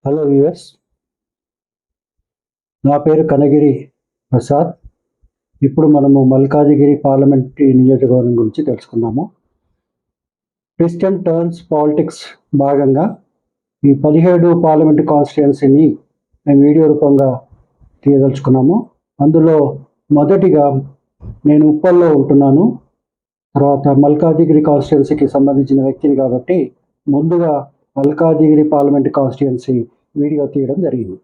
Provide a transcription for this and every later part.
Hello viewers, నా పేరు కనగిరి ప్రసాద్. ఇప్పుడు మనము మల్కాజిగిరి పార్లమెంటరీ నియోజకవర్గం గురించి తెలుసుకుందాము. ట్విస్ట్ అండ్ టర్న్స్ పాలిటిక్స్ భాగంగా ఈ 17 పార్లమెంటరీ కాన్స్టిట్యుయెన్సీని మేము వీడియో రూపంగా తీయదలుచుకున్నాము. అందులో మొదటిగా నేను ఉప్పల్లో ఉంటున్నాను. తర్వాత మల్కాజిగిరి కాన్స్టిట్యుయెన్సీకి సంబంధించిన వ్యక్తిని కాబట్టి ముందుగా మల్కాజిగిరి పార్లమెంటరీ కాన్స్టిట్యుయెన్సీ వీడియో తీయడం జరిగింది.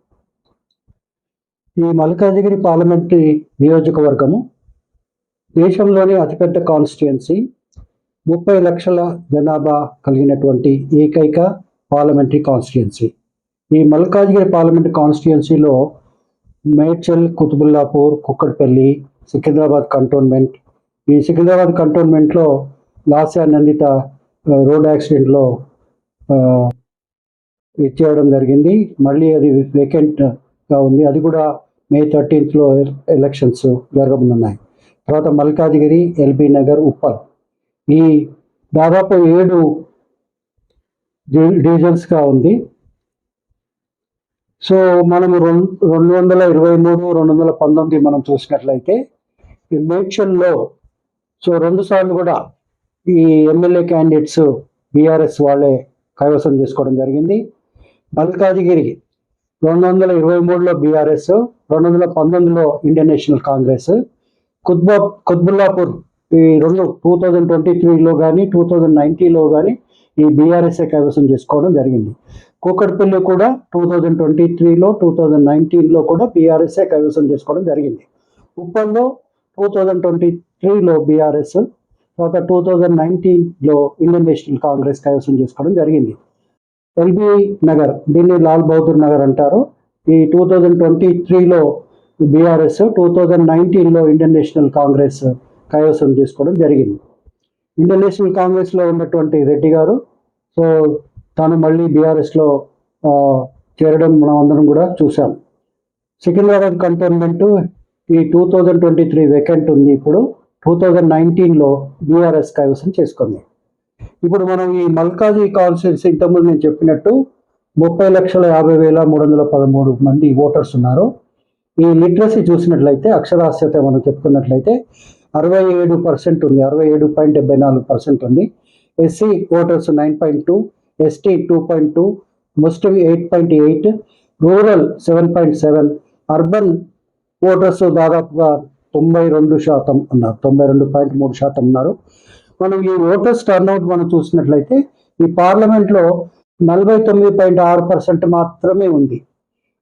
ఈ మల్కాజిగిరి పార్లమెంటరీ నియోజకవర్గము దేశంలోని అతిపెద్ద కాన్స్టిట్యుయెన్సీ, 30 లక్షల జనాభా కలిగినటువంటి ఏకైక పార్లమెంటరీ కాన్స్టిట్యుయెన్సీ. ఈ మల్కాజిగిరి పార్లమెంటరీ కాన్స్టిట్యుయెన్సీలో మేడ్చల్, కుతుబుల్లాపూర్, కుక్కట్పల్లి, సికింద్రాబాద్ కంటోన్మెంట్. ఈ సికింద్రాబాద్ కంటోన్మెంట్లో లాస్యా నందిత రోడ్ యాక్సిడెంట్లో ఇచ్చేయడం జరిగింది. మళ్ళీ అది వేకెంట్గా ఉంది. అది కూడా May 13th ఎలక్షన్స్ జరగనున్నాయి. తర్వాత మల్కాజిగిరి, ఎల్బీ నగర్, ఉప్పల్, ఈ దాదాపు 7 డివిజన్స్గా ఉంది. సో మనము 223, 219 మనం చూసినట్లయితే ఈ మేడ్చల్లో 2 సార్లు కూడా ఈ ఎమ్మెల్యే క్యాండిడేట్స్ బీఆర్ఎస్ వాళ్ళే కైవసం చేసుకోవడం జరిగింది. మల్కాజిగిరి 223లో బీఆర్ఎస్, 2019లో ఇండియన్ నేషనల్ కాంగ్రెస్. కుత్బుల్లాపూర్ ఈ 2023లో కానీ 2019లో కానీ ఈ బీఆర్ఎస్ఏ కైవసం చేసుకోవడం జరిగింది. కూకట్పల్లి కూడా 2023లో 2019లో కూడా బీఆర్ఎస్ఏ కైవసం చేసుకోవడం జరిగింది. ఉప్పల్లో 2023లో బీఆర్ఎస్, తర్వాత 2019లో ఇండియన్ నేషనల్ కాంగ్రెస్ కైవసం చేసుకోవడం జరిగింది. ఎల్బీ నగర్, దీన్ని లాల్ బహదూర్ నగర్ అంటారు. ఈ 2023లో బీఆర్ఎస్, 2019లో ఇండియన్ నేషనల్ కాంగ్రెస్ కైవసం చేసుకోవడం జరిగింది. ఇండియన్ నేషనల్ కాంగ్రెస్లో ఉన్నటువంటి రెడ్డి గారు తను మళ్ళీ బీఆర్ఎస్లో చేరడం మనం అందరం కూడా చూసాం. సికింద్రాబాద్ కంటోన్మెంట్ ఈ 2023 వేకెంట్ ఉంది. ఇప్పుడు 2019లో బీఆర్ఎస్ కైవసం చేసుకుంది. ఇప్పుడు మనం ఈ మల్కాజీ కాన్స్టిట్యుయెన్సీ ఇంతకుముందు నేను చెప్పినట్టు 30,50,313 మంది ఓటర్స్ ఉన్నారు. ఈ లిటరసీ చూసినట్లయితే, అక్షరాస్యత మనం చెప్పుకున్నట్లయితే 67% ఉంది, 67.74% ఉంది. ఎస్సీ ఓటర్స్ 9.2, ఎస్టీ 2.2, ముస్లిం 8.8, రూరల్ 7.7, అర్బన్ ఓటర్స్ దాదాపుగా 92% ఉన్నారు, 92.3% ఉన్నారు. మనం ఈ ఓటర్స్ టర్న్అవుట్ మనం చూసినట్లయితే ఈ పార్లమెంట్లో 49.6% మాత్రమే ఉంది.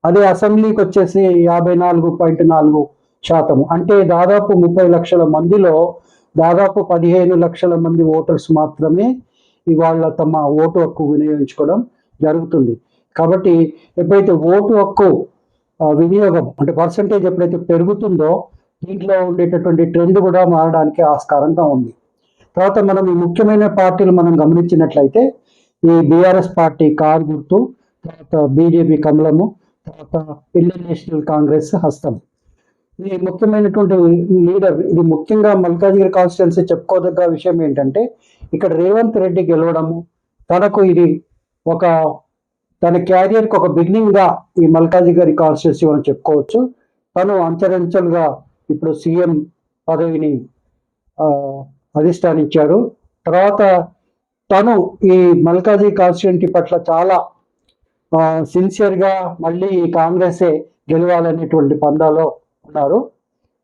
అదే అసెంబ్లీకి వచ్చేసి 54.4%. అంటే దాదాపు 30 లక్షల మందిలో దాదాపు 15 లక్షల మంది ఓటర్స్ మాత్రమే ఇవాళ తమ ఓటు హక్కు వినియోగించుకోవడం జరుగుతుంది. కాబట్టి ఎప్పుడైతే ఓటు హక్కు వినియోగం అంటే పర్సంటేజ్ ఎప్పుడైతే పెరుగుతుందో దీంట్లో ఉండేటటువంటి ట్రెండ్ కూడా మారడానికి ఆస్కారంగా ఉంది. తర్వాత మనం ఈ ముఖ్యమైన పార్టీలు మనం గమనించినట్లయితే ఈ బీఆర్ఎస్ పార్టీ కారు గుర్తు, తర్వాత బీజేపీ కమలము, తర్వాత ఇండియన్ నేషనల్ కాంగ్రెస్ హస్తం. ఈ ముఖ్యమైనటువంటి లీడర్, ఇది ముఖ్యంగా మల్కాజిగిరి కాన్స్టిట్యుయెన్సీ చెప్పుకోదగ్గ విషయం ఏంటంటే ఇక్కడ రేవంత్ రెడ్డి గెలవడము తనకు ఇది తన క్యారియర్కి ఒక బిగినింగ్గా ఈ మల్కాజిగిరి కాన్స్టిట్యుయెన్సీ అని చెప్పుకోవచ్చు. తను అంచెలంచెలుగా ఇప్పుడు సీఎం పదవిని అధిష్టానించాడు. తర్వాత తను ఈ మల్కాజీ కాన్స్టిట్యుయెన్సీ పట్ల చాలా సిన్సియర్గా మళ్ళీ కాంగ్రెసే గెలవాలనేటువంటి పందాలో ఉన్నారు.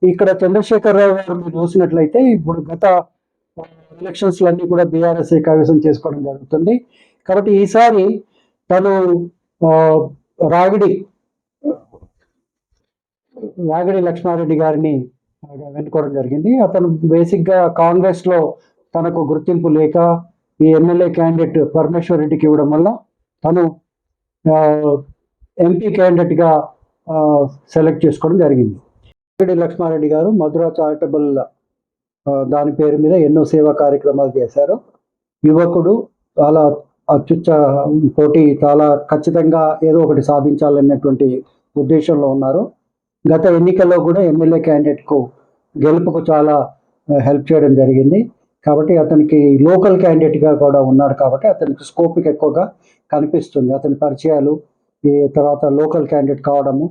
ఇక్కడ చంద్రశేఖరరావు గారు మీరు చూసినట్లయితే ఇప్పుడు గత ఎలక్షన్స్లో అన్నీ కూడా బీఆర్ఎస్ఏ కైవసం చేసుకోవడం జరుగుతుంది. కాబట్టి ఈసారి తను రాగిడి లక్ష్మారెడ్డి గారిని వెనుకోవడం జరిగింది. అతను బేసిక్గా కాంగ్రెస్లో తనకు గుర్తింపు లేక ఈ ఎమ్మెల్యే క్యాండిడేట్ పరమేశ్వర్ రెడ్డికి ఇవ్వడం వల్ల తను ఎంపీ క్యాండిడేట్గా సెలెక్ట్ చేసుకోవడం జరిగింది. రాగిడి లక్ష్మారెడ్డి గారు మధుర చారిటబుల్ దాని పేరు మీద ఎన్నో సేవా కార్యక్రమాలు చేశారు. యువకుడు, చాలా పోటీ, చాలా ఖచ్చితంగా ఏదో ఒకటి సాధించాలనేటువంటి ఉద్దేశంలో ఉన్నారు. గత ఎన్నికల్లో కూడా ఎమ్మెల్యే క్యాండిడేట్కు గెలుపుకు చాలా హెల్ప్ చేయడం జరిగింది. కాబట్టి అతనికి లోకల్ క్యాండిడేట్గా కూడా ఉన్నాడు కాబట్టి అతనికి స్కోప్ ఎక్కువగా కనిపిస్తుంది. అతని పరిచయాలు, ఈ తర్వాత లోకల్ క్యాండిడేట్ కావడము,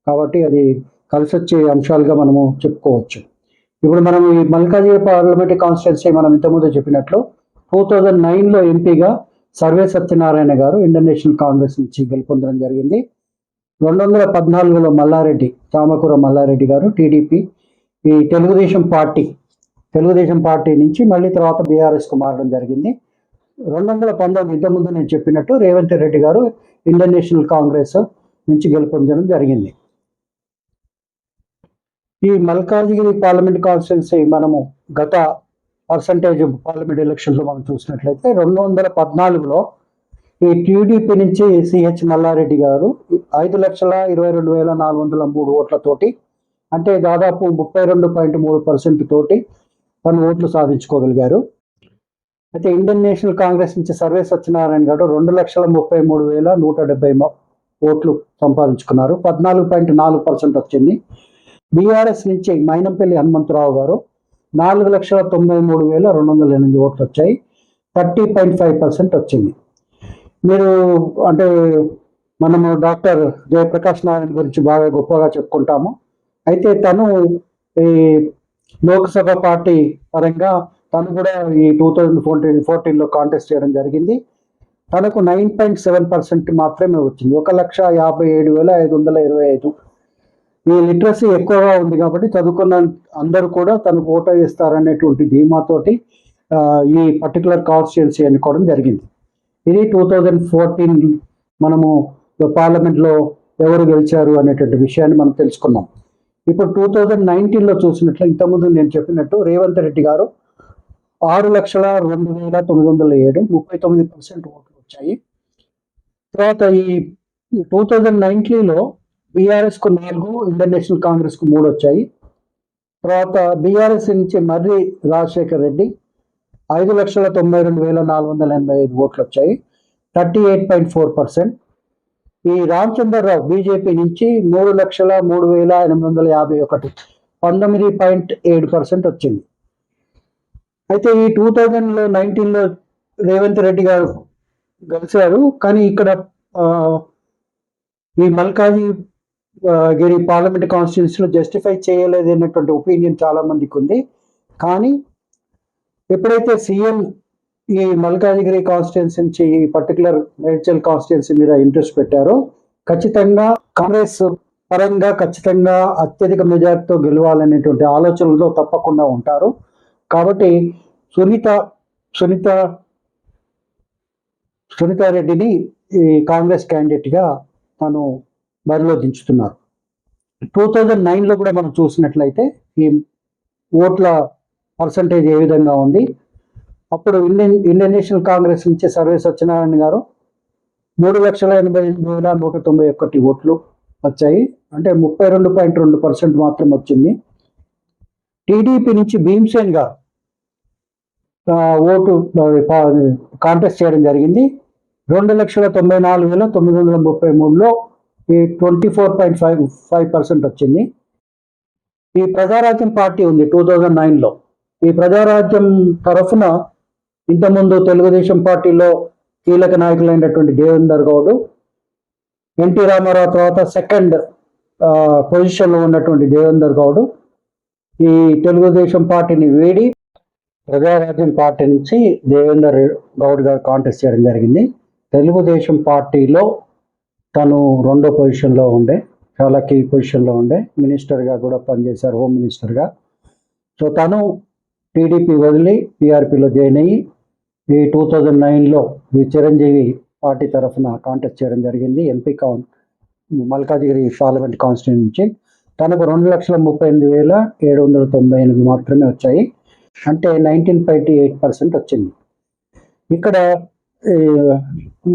కాబట్టి అది కలిసి వచ్చే అంశాలుగా మనము చెప్పుకోవచ్చు. ఇప్పుడు మనం ఈ మల్కాజిగిరి పార్లమెంటరీ కాన్స్టిట్యున్సీ మనం ఇంతకుముందు చెప్పినట్లు 2009లో ఎంపీగా సర్వే సత్యనారాయణ గారు ఇండియన్ నేషనల్ కాంగ్రెస్ నుంచి గెలుపొందడం జరిగింది. 2014లో మల్లారెడ్డి, చామకూర మల్లారెడ్డి గారు టీడీపీ ఈ తెలుగుదేశం పార్టీ నుంచి మళ్ళీ తర్వాత బీఆర్ఎస్కు మారడం జరిగింది. 2019 ఇంతకుముందు నేను చెప్పినట్టు రేవంత్ రెడ్డి గారు ఇండియన్ నేషనల్ కాంగ్రెస్ నుంచి గెలుపొందడం జరిగింది. ఈ మల్కాజిగిరి పార్లమెంట్ కాన్స్టిట్యున్సీ మనము గత పర్సంటేజ్ పార్లమెంట్ ఎలక్షన్లో మనం చూసినట్లయితే 2014లో ఈ టీడీపీ నుంచి సిహెచ్ మల్లారెడ్డి గారు 5,22,403 ఓట్లతోటి, అంటే దాదాపు 32.3% తోటి తను ఓట్లు సాధించుకోగలిగారు. అయితే ఇండియన్ నేషనల్ కాంగ్రెస్ నుంచి సర్వే సత్యనారాయణ గారు 2,33,170 ఓట్లు సంపాదించుకున్నారు, 14.4% వచ్చింది. బీఆర్ఎస్ నుంచి మైనంపల్లి హనుమంతరావు గారు 4,93,208 ఓట్లు వచ్చాయి, 30.5% వచ్చింది. మీరు అంటే మనము డాక్టర్ జయప్రకాష్ నారాయణ గురించి బాగా గొప్పగా చెప్పుకుంటాము. అయితే తను ఈ లోక్సభ పార్టీ పరంగా తను కూడా ఈ 2014లో కాంటెస్ట్ చేయడం జరిగింది. తనకు 9.7% మాత్రమే వచ్చింది, 1,57,525. ఈ లిటరసీ ఎక్కువగా ఉంది కాబట్టి చదువుకున్న అందరూ కూడా తనకు ఓటు వేస్తారనేటువంటి ధీమాతోటి ఈ పర్టికులర్ కాన్స్టిట్యున్సీ ఎన్నుకోవడం జరిగింది. ఇది 2014 మనము పార్లమెంట్లో ఎవరు గెలిచారు అనేటువంటి విషయాన్ని మనం తెలుసుకున్నాం. ఇప్పుడు 2019లో చూసినట్లు ఇంతకుముందు నేను చెప్పినట్టు రేవంత్ రెడ్డి గారు 6,02,907, 39% ఓట్లు వచ్చాయి. తర్వాత ఈ 2019లో బీఆర్ఎస్కు 4, ఇండియన్ నేషనల్ కాంగ్రెస్కు 3 వచ్చాయి. తర్వాత బీఆర్ఎస్ నుంచి మర్రి రాజశేఖర్ రెడ్డి 5,92,485 ఓట్లు వచ్చాయి, 38.4%. ఈ రామచంద్రరావు బీజేపీ నుంచి 3,03,851, 19.7% వచ్చింది. అయితే ఈ 2019లో రేవంత్ రెడ్డి గారు గెలిచారు, కానీ ఇక్కడ ఈ మల్కాజిగిరి పార్లమెంట్ కాన్స్టిట్యున్సీలో జస్టిఫై చేయలేదు అన్నటువంటి ఒపీనియన్ చాలా మందికి ఉంది. కానీ ఎప్పుడైతే సీఎం ఈ మల్కాజిగిరి కాన్స్టిట్యున్సీ నుంచి ఈ పర్టికులర్ మేడ్చల్ కాన్స్టిట్యున్సీ మీద ఇంట్రెస్ట్ పెట్టారో ఖచ్చితంగా కాంగ్రెస్ పరంగా ఖచ్చితంగా అత్యధిక మెజార్టీతో గెలవాలనేటువంటి ఆలోచనలతో తప్పకుండా ఉంటారు. కాబట్టి సునీతారెడ్డిని ఈ కాంగ్రెస్ క్యాండిడేట్గా తను బరిలో దించుతున్నారు. 2009లో కూడా మనం చూసినట్లయితే ఈ ఓట్ల పర్సంటేజ్ ఏ విధంగా ఉంది. అప్పుడు ఇండియన్ నేషనల్ కాంగ్రెస్ నుంచి సర్వే సత్యనారాయణ గారు 3,88,191 ఓట్లు వచ్చాయి, అంటే 32.2% మాత్రం వచ్చింది. టీడీపీ నుంచి భీమ్సేన్ గారు ఓటు కాంటెస్ట్ చేయడం జరిగింది. 2,94,933లో ఈ 24.5% వచ్చింది. ఈ ప్రజారాజ్యం పార్టీ ఉంది 2009లో. ఈ ప్రజారాజ్యం తరఫున ఇంతకుముందు తెలుగుదేశం పార్టీలో కీలక నాయకులైనటువంటి దేవేందర్ గౌడ్, ఎన్టీ రామారావు తర్వాత సెకండ్ పొజిషన్లో ఉన్నటువంటి దేవేందర్ గౌడ్ ఈ తెలుగుదేశం పార్టీని వీడి ప్రజారాజ్యం పార్టీ నుంచి దేవేందర్ గౌడ్ గారు కాంటెస్ట్ చేయడం జరిగింది. తెలుగుదేశం పార్టీలో తను 2వ పొజిషన్లో ఉండే, చాలా కీ పొజిషన్లో ఉండే, మినిస్టర్గా కూడా పనిచేశారు, హోమ్ మినిస్టర్గా. సో తను టీడీపీ వదిలి టీఆర్పీలో జాయిన్ అయ్యి ఈ 2009లో ఈ చిరంజీవి పార్టీ తరఫున కాంటెస్ట్ చేయడం జరిగింది. ఎంపీ మల్కాజిగిరి పార్లమెంట్ కాన్స్టిట్యూన్సీ నుంచి తనకు 2,38,798 మాత్రమే వచ్చాయి, అంటే 19.8% వచ్చింది. ఇక్కడ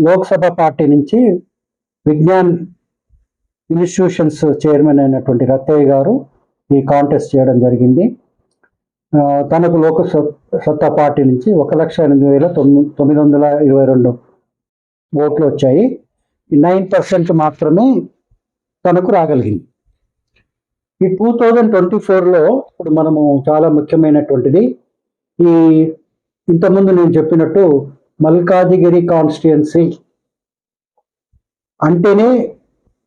లోక్సభ పార్టీ నుంచి విజ్ఞాన్ ఇన్స్టిట్యూషన్స్ చైర్మన్ అయినటువంటి రత్తయ్య గారు ఈ కాంటెస్ట్ చేయడం జరిగింది. తనకు లోక్సత్తా పార్టీ నుంచి 1,08,922 ఓట్లు వచ్చాయి, 9% మాత్రమే తనకు రాగలిగింది. ఈ 2024లో ఇప్పుడు మనము చాలా ముఖ్యమైనటువంటిది ఈ ఇంతకుముందు నేను చెప్పినట్టు మల్కాజిగిరి కాన్స్టిట్యున్సీ అంటేనే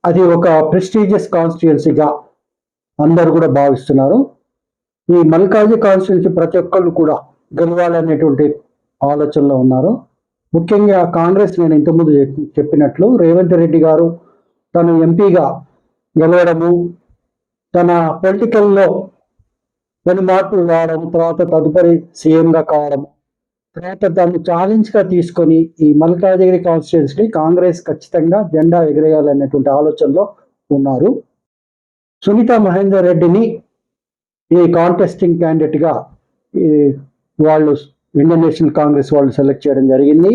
అది ఒక ప్రెస్టీజియస్ కాన్స్టిట్యుయెన్సీగా అందరూ కూడా భావిస్తున్నారు. ఈ మల్కాజీ కాన్స్టిట్యున్సీ ప్రతి ఒక్కళ్ళు కూడా గెలవాలనేటువంటి ఆలోచనలో ఉన్నారు. ముఖ్యంగా కాంగ్రెస్, నేను ఇంతకుముందు చెప్పినట్లు రేవంత్ రెడ్డి గారు తను ఎంపీగా గెలవడము, తన పొలిటికల్లో కొన్ని మార్పులు రావడం, తర్వాత తదుపరి సీఎంగా కావడం, తర్వాత దాన్ని ఛాలెంజ్గా తీసుకొని ఈ మల్కాజిగిరి కాన్స్టిట్యున్సీని కాంగ్రెస్ ఖచ్చితంగా జెండా ఎగరేయాలనేటువంటి ఆలోచనలో ఉన్నారు. సునీత మహేందర్ రెడ్డిని ఈ కాంటెస్టింగ్ క్యాండిడేట్గా వాళ్ళు ఇండియన్ నేషనల్ కాంగ్రెస్ వాళ్ళు సెలెక్ట్ చేయడం జరిగింది.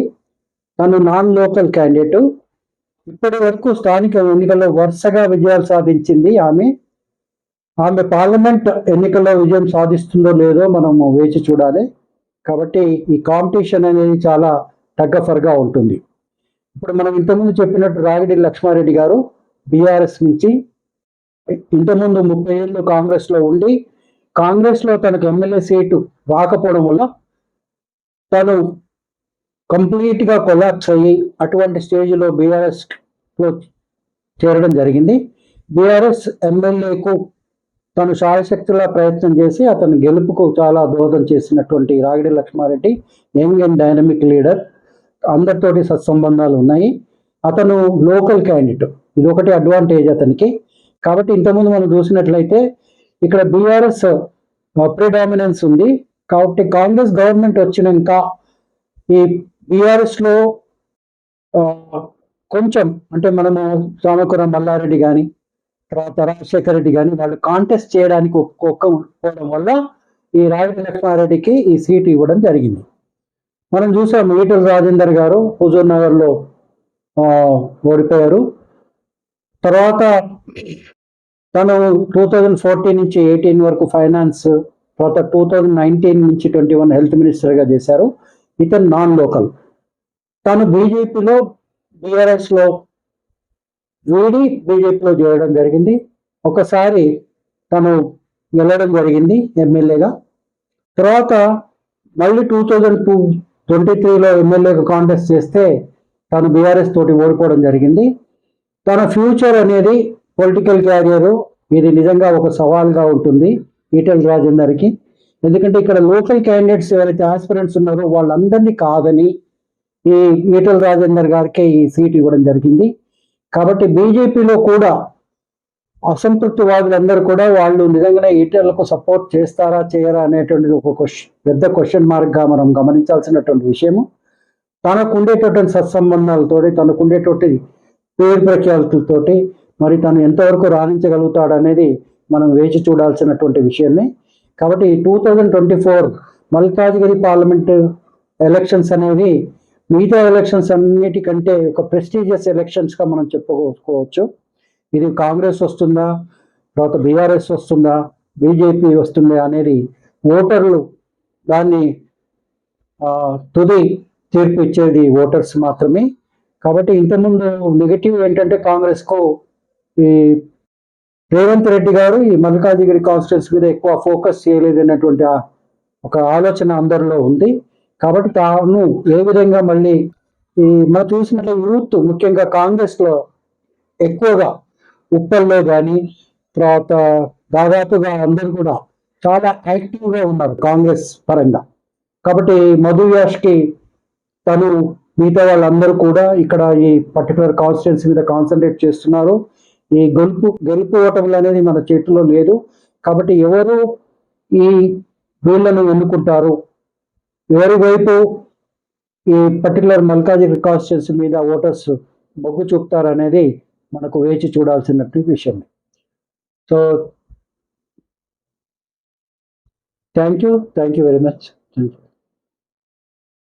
తను నాన్ లోకల్ క్యాండిడేట్. ఇప్పటి వరకు స్థానిక ఎన్నికల్లో వరుసగా విజయాలు సాధించింది ఆమె. పార్లమెంట్ ఎన్నికల్లో విజయం సాధిస్తుందో లేదో మనము వేచి చూడాలి. కాబట్టి ఈ కాంపిటీషన్ అనేది చాలా టగ్గఫర్గా ఉంటుంది. ఇప్పుడు మనం ఇంతకుముందు చెప్పినట్టు రాగిడి లక్ష్మారెడ్డి గారు బీఆర్ఎస్ నుంచి ఇంతకుముందు 30 ఏళ్ళు కాంగ్రెస్లో ఉండి కాంగ్రెస్లో తనకు ఎమ్మెల్యే సీటు రాకపోవడం వల్ల తను కంప్లీట్గా కొలాప్స్ అయ్యి అటువంటి స్టేజ్లో బీఆర్ఎస్లో చేరడం జరిగింది. బీఆర్ఎస్ ఎమ్మెల్యేకు తను శాయశక్తులా ప్రయత్నం చేసి అతను గెలుపుకు చాలా దోహదం చేసినటువంటి Ragidi Laxma Reddy young and dynamic leader, అందరితోటి సత్సంబంధాలు ఉన్నాయి. అతను లోకల్ క్యాండిడేట్, ఇది ఒకటి అడ్వాంటేజ్ అతనికి. కాబట్టి ఇంతకుముందు మనం చూసినట్లయితే ఇక్కడ బీఆర్ఎస్ ప్రిడామినెన్స్ ఉంది. కాబట్టి కాంగ్రెస్ గవర్నమెంట్ వచ్చినాక ఈ బీఆర్ఎస్లో కొంచెం అంటే మనము సామకూర మల్లారెడ్డి కానీ తర్వాత రాజశేఖర రెడ్డి కానీ వాళ్ళు కాంటెస్ట్ చేయడానికి ఒప్పుకోకపోవడం వల్ల ఈ రాగిడి లక్ష్మారెడ్డికి ఈ సీటు ఇవ్వడం జరిగింది. మనం చూసాం ఈటెల రాజేందర్ గారు హుజూర్ నగర్లో ఓడిపోయారు. తర్వాత తను 2014 నుంచి 18 వరకు ఫైనాన్స్, తర్వాత 2019 నుంచి 21 హెల్త్ మినిస్టర్గా చేశారు. ఇతను నాన్ లోకల్. తను బీజేపీలో బీఆర్ఎస్లో వీడి బీజేపీలో చేరడం జరిగింది. ఒకసారి తను వెళ్ళడం జరిగింది ఎమ్మెల్యేగా. తర్వాత మళ్ళీ 2023లో ఎమ్మెల్యేగా కాంటెస్ట్ చేస్తే తను బీఆర్ఎస్ తోటి ఓడిపోవడం జరిగింది. తన ఫ్యూచర్ అనేది పొలిటికల్ క్యారియరు ఇది నిజంగా ఒక సవాల్గా ఉంటుంది ఈటెల రాజేందర్కి. ఎందుకంటే ఇక్కడ లోకల్ క్యాండిడేట్స్ ఎవరైతే ఆస్పిరెంట్స్ ఉన్నారో వాళ్ళందరినీ కాదని ఈ ఈటెల రాజేందర్ గారికి ఈ సీట్ ఇవ్వడం జరిగింది. కాబట్టి బీజేపీలో కూడా అసంతృప్తి వాదులందరూ కూడా వాళ్ళు నిజంగానే ఈటెలకు సపోర్ట్ చేస్తారా చేయరా అనేటువంటిది ఒక పెద్ద క్వశ్చన్ మార్క్గా మనం గమనించాల్సినటువంటి విషయము. తనకు ఉండేటటువంటి సత్సంబంధాలతోటి, తనకు ఉండేటువంటి పేరు ప్రఖ్యాతులతోటి మరి తను ఎంతవరకు రాణించగలుగుతాడనేది మనం వేచి చూడాల్సినటువంటి విషయమే. కాబట్టి 2024 మల్కాజిగిరి పార్లమెంట్ ఎలక్షన్స్ అనేవి మిగతా ఎలక్షన్స్ అన్నిటికంటే ఒక ప్రెస్టీజియస్ ఎలక్షన్స్గా మనం చెప్పుకోవచ్చు. ఇది కాంగ్రెస్ వస్తుందా, తర్వాత బీఆర్ఎస్ వస్తుందా, బీజేపీ వస్తుందా అనేది ఓటర్లు దాన్ని తుది తీర్పు ఇచ్చేది ఓటర్స్ మాత్రమే. కాబట్టి ఇంతకుముందు నెగిటివ్ ఏంటంటే కాంగ్రెస్కు ఈ రేవంత్ రెడ్డి గారు ఈ మల్కాజిగిరి కాన్స్టిట్యున్సీ మీద ఎక్కువ ఫోకస్ చేయలేదు అన్నటువంటి ఒక ఆలోచన అందరిలో ఉంది. కాబట్టి తాను ఏ విధంగా మళ్ళీ మనం చూసినట్లు యూత్ ముఖ్యంగా కాంగ్రెస్లో ఎక్కువగా ఉప్పల్లో కానీ తర్వాత దాదాపుగా అందరూ కూడా చాలా యాక్టివ్గా ఉన్నారు కాంగ్రెస్ పరంగా. కాబట్టి మధు యాష్కి తను మిగతా వాళ్ళందరూ కూడా ఇక్కడ ఈ పర్టికులర్ కాన్స్టిట్యున్సీ మీద కాన్సన్ట్రేట్ చేస్తున్నారు. ఈ గెలుపు ఓటములు అనేది మన చేతిలో లేదు. కాబట్టి ఎవరు ఈ వీళ్ళను ఎన్నుకుంటారు, ఎవరి వైపు ఈ పర్టికులర్ మల్కాజిగిరి కాన్స్టిట్యున్సీ మీద ఓటర్స్ మొగ్గు చూపుతారు అనేది మనకు వేచి చూడాల్సినట్టు విషయం. So thank you very much. Thank you.